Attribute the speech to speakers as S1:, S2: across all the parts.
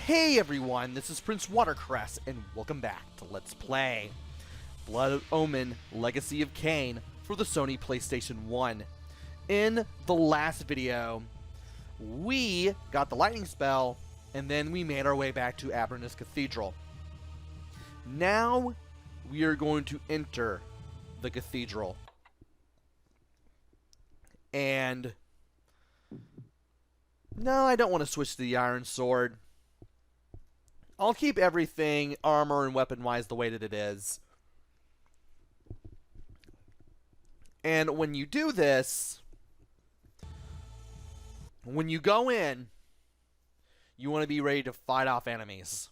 S1: Hey everyone, this is PrinceWatercress, and welcome back to Let's Play Blood of Omen Legacy of Kain for the Sony PlayStation 1. In the last video, we got the lightning spell, and then we made our way back to Abernus Cathedral. Now, we are going to enter the cathedral. And no, I don't want to switch to the iron sword. I'll keep everything armor and weapon-wise the way that it is. And when you do this, when you go in, you want to be ready to fight off enemies.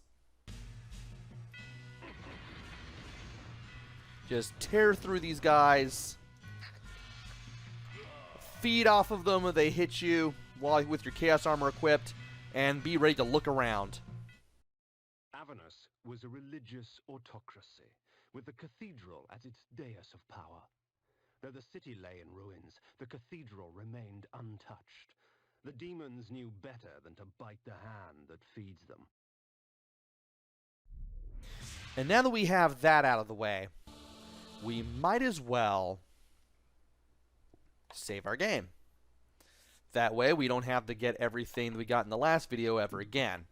S1: Just tear through these guys. Feed off of them when they hit you while with your chaos armor equipped, and be ready to look around.
S2: Abernus was a religious autocracy, with the cathedral as its dais of power. Though the city lay in ruins, the cathedral remained untouched. The demons knew better than to bite the hand that feeds them.
S1: And now that we have that out of the way, we might as well save our game. That way we don't have to get everything that we got in the last video ever again.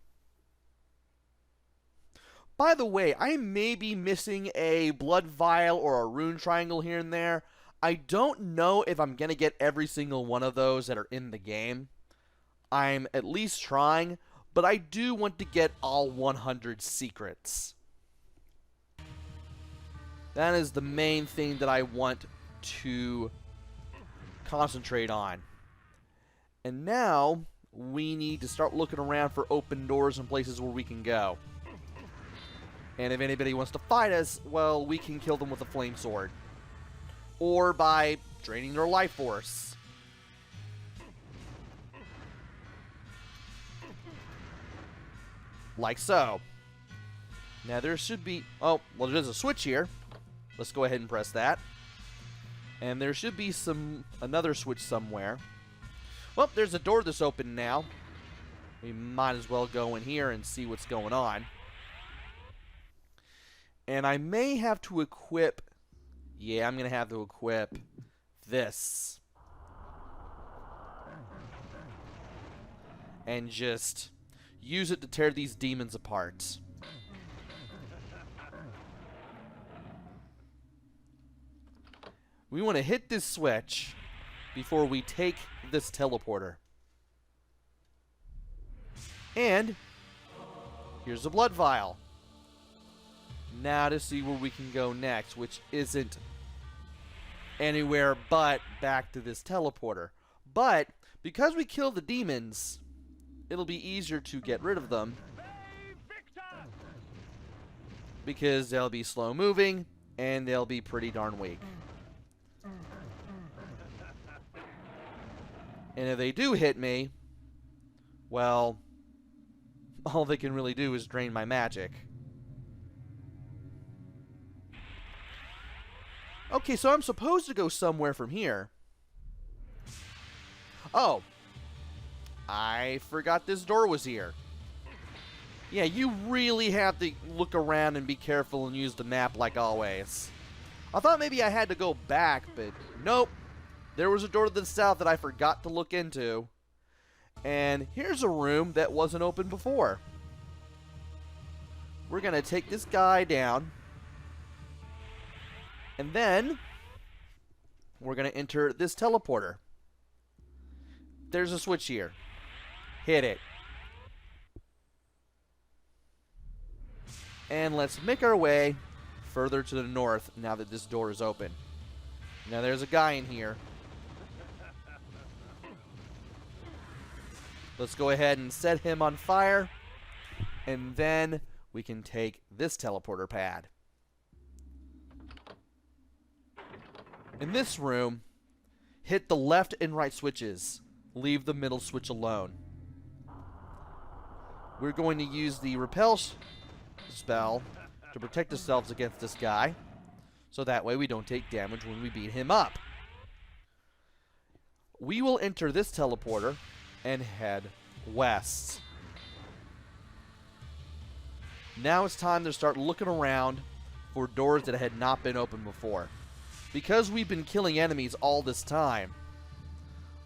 S1: By the way, I may be missing a blood vial or a rune triangle here and there. I don't know if I'm going to get every single one of those that are in the game. I'm at least trying, but I do want to get all 100 secrets. That is the main thing that I want to concentrate on. And now, we need to start looking around for open doors and places where we can go. And if anybody wants to fight us, well, we can kill them with a flame sword. Or by draining their life force. Like so. Now there should be... oh, well, there's a switch here. Let's go ahead and press that. And there should be another switch somewhere. Well, there's a door that's open now. We might as well go in here and see what's going on. And I may have to equip... yeah, I'm going to have to equip this. And just use it to tear these demons apart. We want to hit this switch before we take this teleporter. And here's a blood vial. Now to see where we can go next, which isn't anywhere but back to this teleporter. But because we kill the demons, it'll be easier to get rid of them. Because they'll be slow moving and they'll be pretty darn weak. And if they do hit me, well, all they can really do is drain my magic. Okay, so I'm supposed to go somewhere from here. Oh. I forgot this door was here. Yeah, you really have to look around and be careful and use the map like always. I thought maybe I had to go back, but nope. There was a door to the south that I forgot to look into. And here's a room that wasn't open before. We're going to take this guy down. And then, we're going to enter this teleporter. There's a switch here. Hit it. And let's make our way further to the north now that this door is open. Now there's a guy in here. Let's go ahead and set him on fire. And then we can take this teleporter pad. In this room, hit the left and right switches. Leave the middle switch alone. We're going to use the repel spell to protect ourselves against this guy. So that way we don't take damage when we beat him up. We will enter this teleporter and head west. Now it's time to start looking around for doors that had not been opened before. Because we've been killing enemies all this time,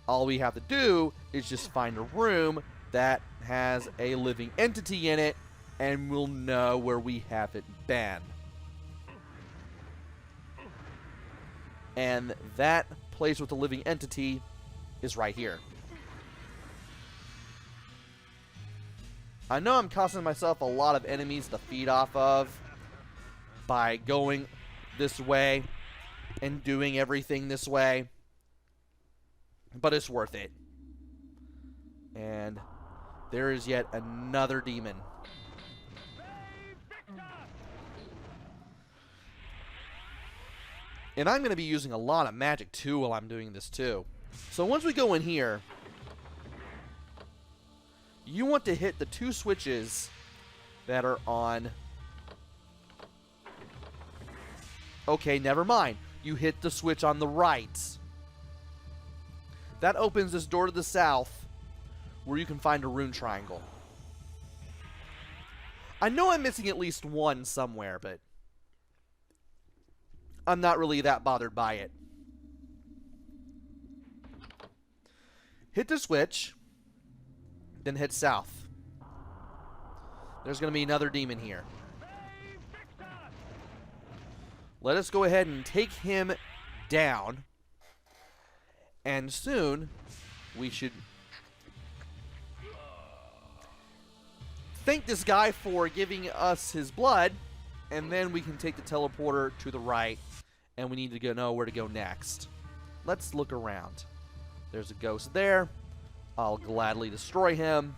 S1: all we have to do is just find a room that has a living entity in it, and we'll know where we haven't been. And that place with the living entity is right here. I know I'm costing myself a lot of enemies to feed off of by going this way and doing everything this way, but it's worth it. And there is yet another demon. And I'm going to be using a lot of magic too while I'm doing this too. So once we go in here, you want to hit the 2 switches that are on... Okay, never mind. You hit the switch on the right. That opens this door to the south where you can find a rune triangle. I know I'm missing at least one somewhere, but I'm not really that bothered by it. Hit the switch, then hit south. There's going to be another demon here. Let us go ahead and take him down. And soon, we should thank this guy for giving us his blood. And then we can take the teleporter to the right. And we need to know where to go next. Let's look around. There's a ghost there. I'll gladly destroy him.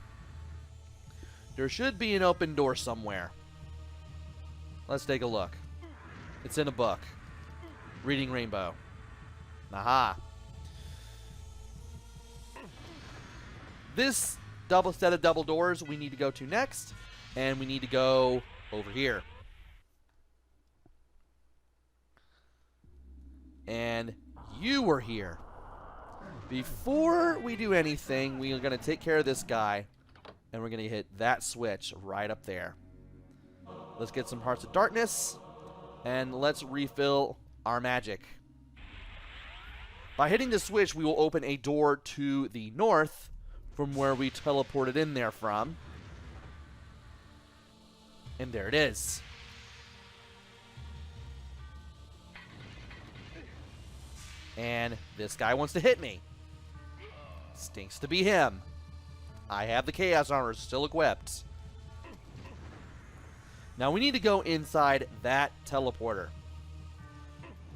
S1: There should be an open door somewhere. Let's take a look. It's in a book. Reading Rainbow. Aha. This double set of double doors we need to go to next. And we need to go over here. And you were here. Before we do anything, we are going to take care of this guy. And we're going to hit that switch right up there. Let's get some Hearts of Darkness. And let's refill our magic. By hitting the switch, we will open a door to the north from where we teleported in there from. And there it is. And this guy wants to hit me. Stinks to be him. I have the Chaos Armor still equipped. Now we need to go inside that teleporter.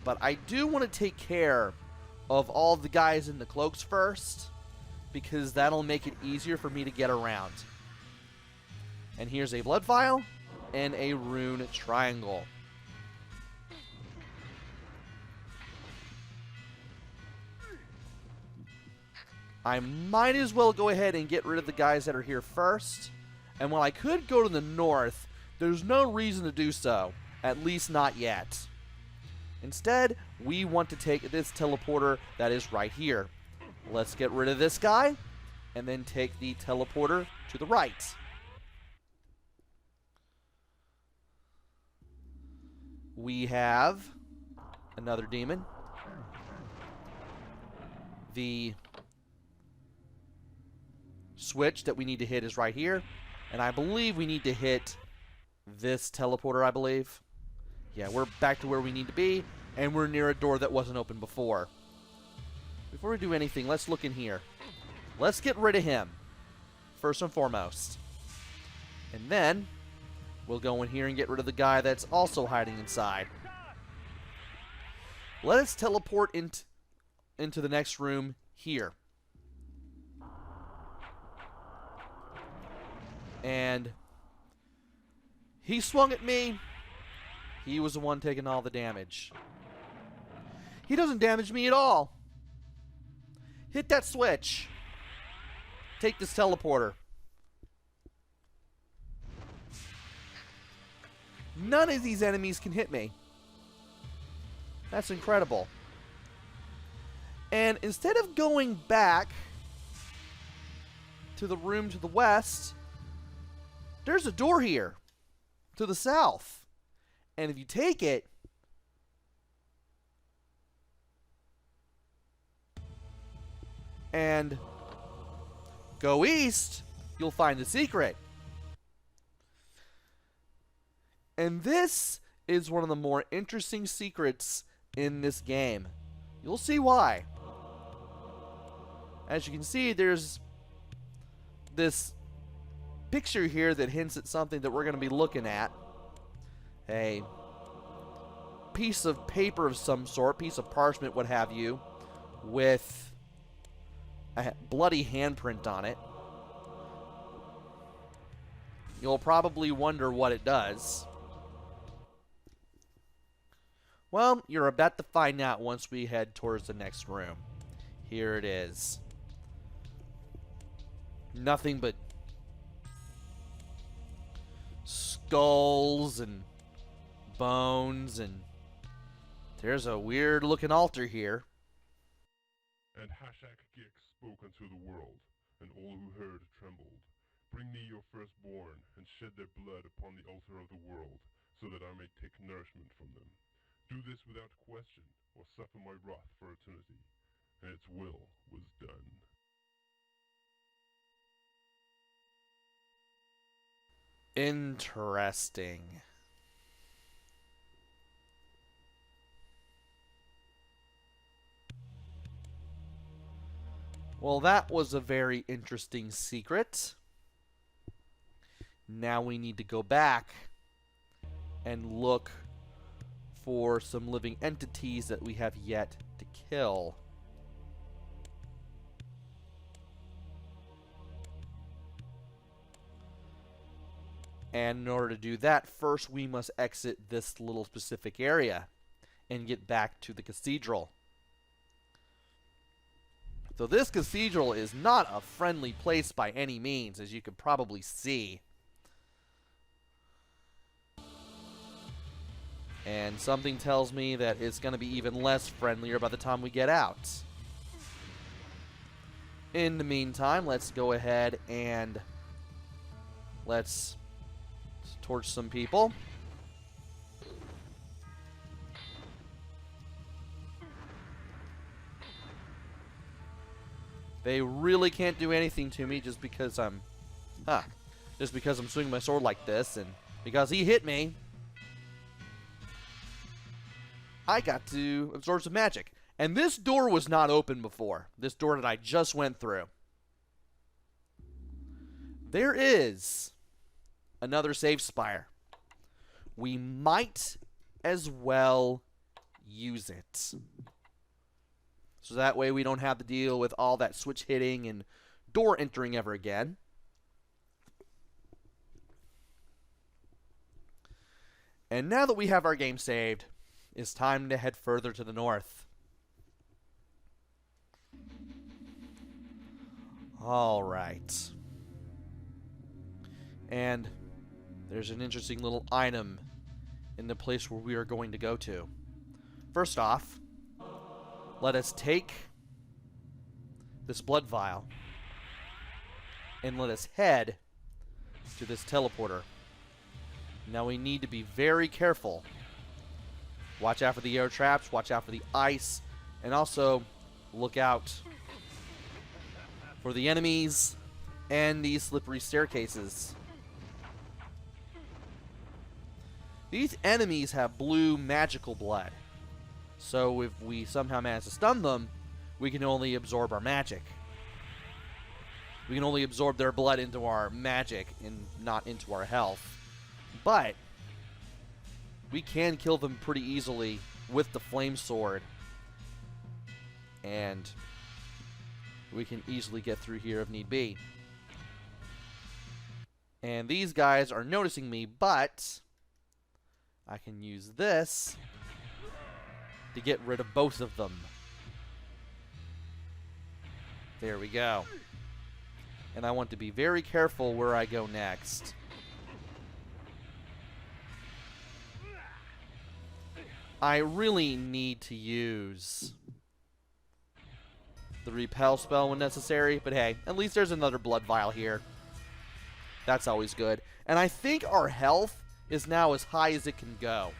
S1: But I do want to take care of all the guys in the cloaks first, because that'll make it easier for me to get around. And here's a blood vial and a rune triangle. I might as well go ahead and get rid of the guys that are here first. And while I could go to the north, there's no reason to do so. At least not yet. Instead, we want to take this teleporter that is right here. Let's get rid of this guy, and then take the teleporter to the right. We have another demon. The switch that we need to hit is right here. And I believe we need to hit this teleporter, I believe. Yeah, we're back to where we need to be. And we're near a door that wasn't open before. Before we do anything, let's look in here. Let's get rid of him. First and foremost. And then we'll go in here and get rid of the guy that's also hiding inside. Let us teleport into the next room here. And he swung at me. He was the one taking all the damage. He doesn't damage me at all. Hit that switch. Take this teleporter. None of these enemies can hit me. That's incredible. And instead of going back to the room to the west, there's a door here. to the south. And if you take it, and go east, you'll find the secret. And this is one of the more interesting secrets in this game. You'll see why. As you can see, there's this picture here that hints at something that we're going to be looking at. A piece of paper of some sort, piece of parchment, what have you, with a bloody handprint on it. You'll probably wonder what it does. Well, you're about to find out once we head towards the next room. Here it is. Nothing but skulls and bones, and there's a weird looking altar here.
S3: And Hashak Gix spoke unto the world, and all who heard trembled. Bring me your firstborn, and shed their blood upon the altar of the world, so that I may take nourishment from them. Do this without question, or suffer my wrath for eternity. And its will was done.
S1: Interesting. Well, that was a very interesting secret. Now we need to go back and look for some living entities that we have yet to kill. And in order to do that, first we must exit this little specific area and get back to the cathedral. So this cathedral is not a friendly place by any means, as you can probably see. And something tells me that it's going to be even less friendlier by the time we get out. In the meantime, let's go ahead and let's torch some people. They really can't do anything to me just because I'm swinging my sword like this, and because he hit me, I got to absorb some magic. And this door was not open before. This door that I just went through. There is another save spire. We might as well use it. So that way we don't have to deal with all that switch hitting and door entering ever again. And now that we have our game saved, it's time to head further to the north. All right. And there's an interesting little item in the place where we are going to go to. First off, let us take this blood vial and let us head to this teleporter. Now we need to be very careful. Watch out for the air traps, watch out for the ice, and also look out for the enemies and these slippery staircases. These enemies have blue magical blood. So if we somehow manage to stun them, we can only absorb our magic. We can only absorb their blood into our magic and not into our health. But we can kill them pretty easily with the flame sword. And we can easily get through here if need be. And these guys are noticing me, but I can use this to get rid of both of them. There we go. And I want to be very careful where I go next. I really need to use the repel spell when necessary, but hey, at least there's another blood vial here. That's always good. And I think our health is now as high as it can go.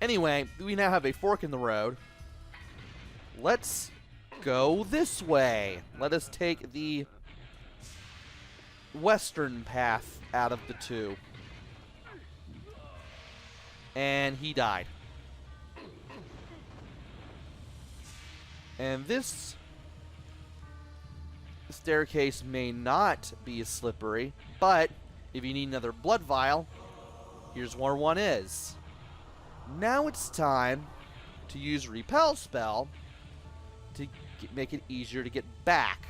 S1: Anyway, we now have a fork in the road. Let's go this way. Let us take the western path out of the two. And he died. And this staircase may not be as slippery, but if you need another blood vial, here's where one is. Now it's time to use Repel spell to make it easier to get back.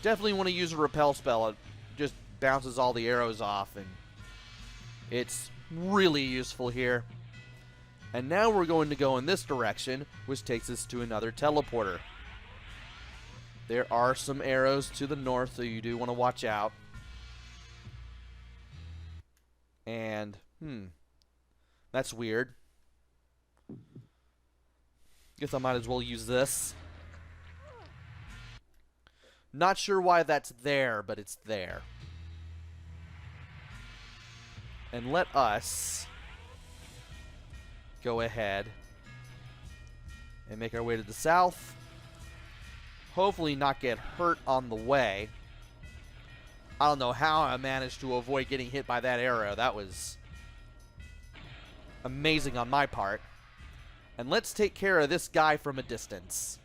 S1: Definitely want to use a Repel spell. It just bounces all the arrows off, and it's really useful here. And now we're going to go in this direction, which takes us to another teleporter. There are some arrows to the north, so you do want to watch out. And, that's weird. Guess I might as well use this. Not sure why that's there, but it's there. And let us go ahead and make our way to the south. Hopefully not get hurt on the way. I don't know how I managed to avoid getting hit by that arrow. That was amazing on my part. And let's take care of this guy from a distance.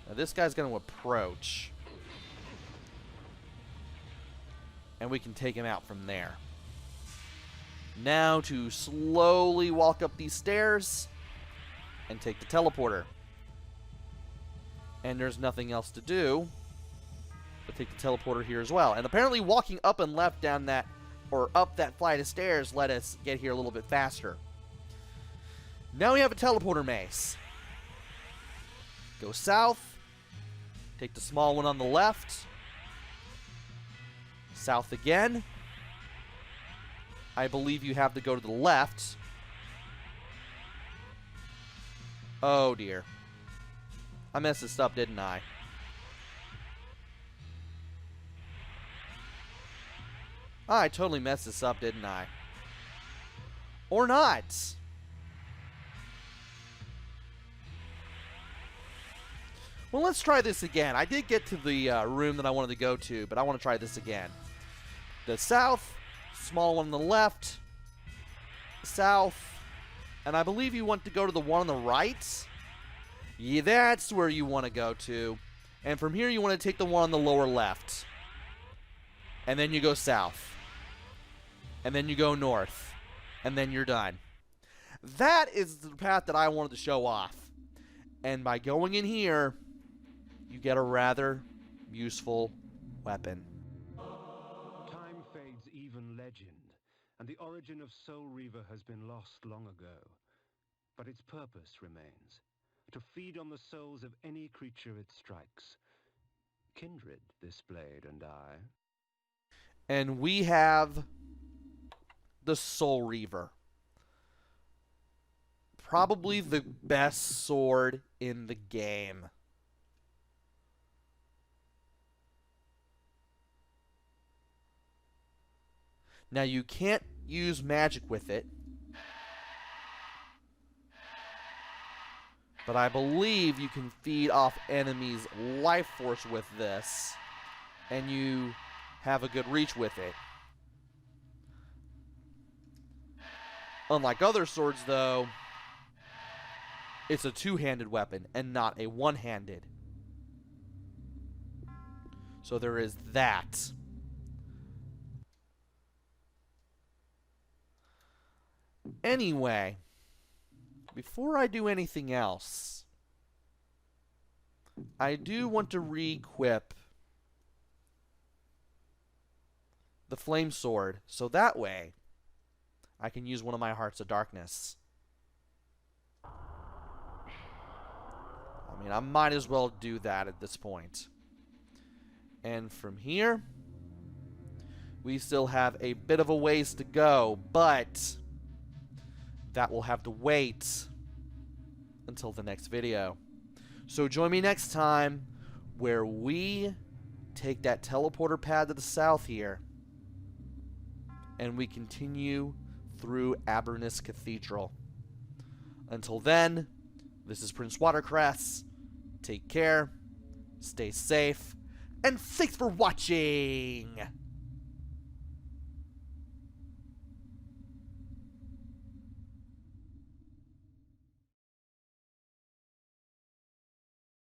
S1: Now this guy's going to approach. And we can take him out from there. Now to slowly walk up these stairs and take the teleporter. And there's nothing else to do but take the teleporter here as well. And apparently walking up and left down that, or up that flight of stairs, let us get here a little bit faster. Now we have a teleporter mace. Go south. Take the small one on the left. South again. I believe you have to go to the left. Oh dear. I messed this up, didn't I? I totally messed this up, didn't I? Or not. Well, let's try this again. I did get to the room that I wanted to go to, but I want to try this again. The south, small one on the left, south, and I believe you want to go to the one on the right. Yeah, that's where you want to go to. And from here, you want to take the one on the lower left. And then you go south. And then you go north. And then you're done. That is the path that I wanted to show off. And by going in here, you get a rather useful weapon.
S2: Time fades even legend, and the origin of Soul Reaver has been lost long ago. But its purpose remains. To feed on the souls of any creature it strikes. Kindred, this blade and I.
S1: And we have the Soul Reaver. Probably the best sword in the game. Now you can't use magic with it. But I believe you can feed off enemies' life force with this. And you have a good reach with it. Unlike other swords, though, it's a two-handed weapon and not a one-handed. So there is that. Anyway, before I do anything else, I do want to re-equip the flame sword, so that way I can use one of my Hearts of Darkness. I mean, I might as well do that at this point. And from here, we still have a bit of a ways to go, but that will have to wait until the next video. So join me next time where we take that teleporter pad to the south here, and we continue through Abernus Cathedral. Until then, this is PrinceWatercress. Take care, stay safe, and thanks for watching!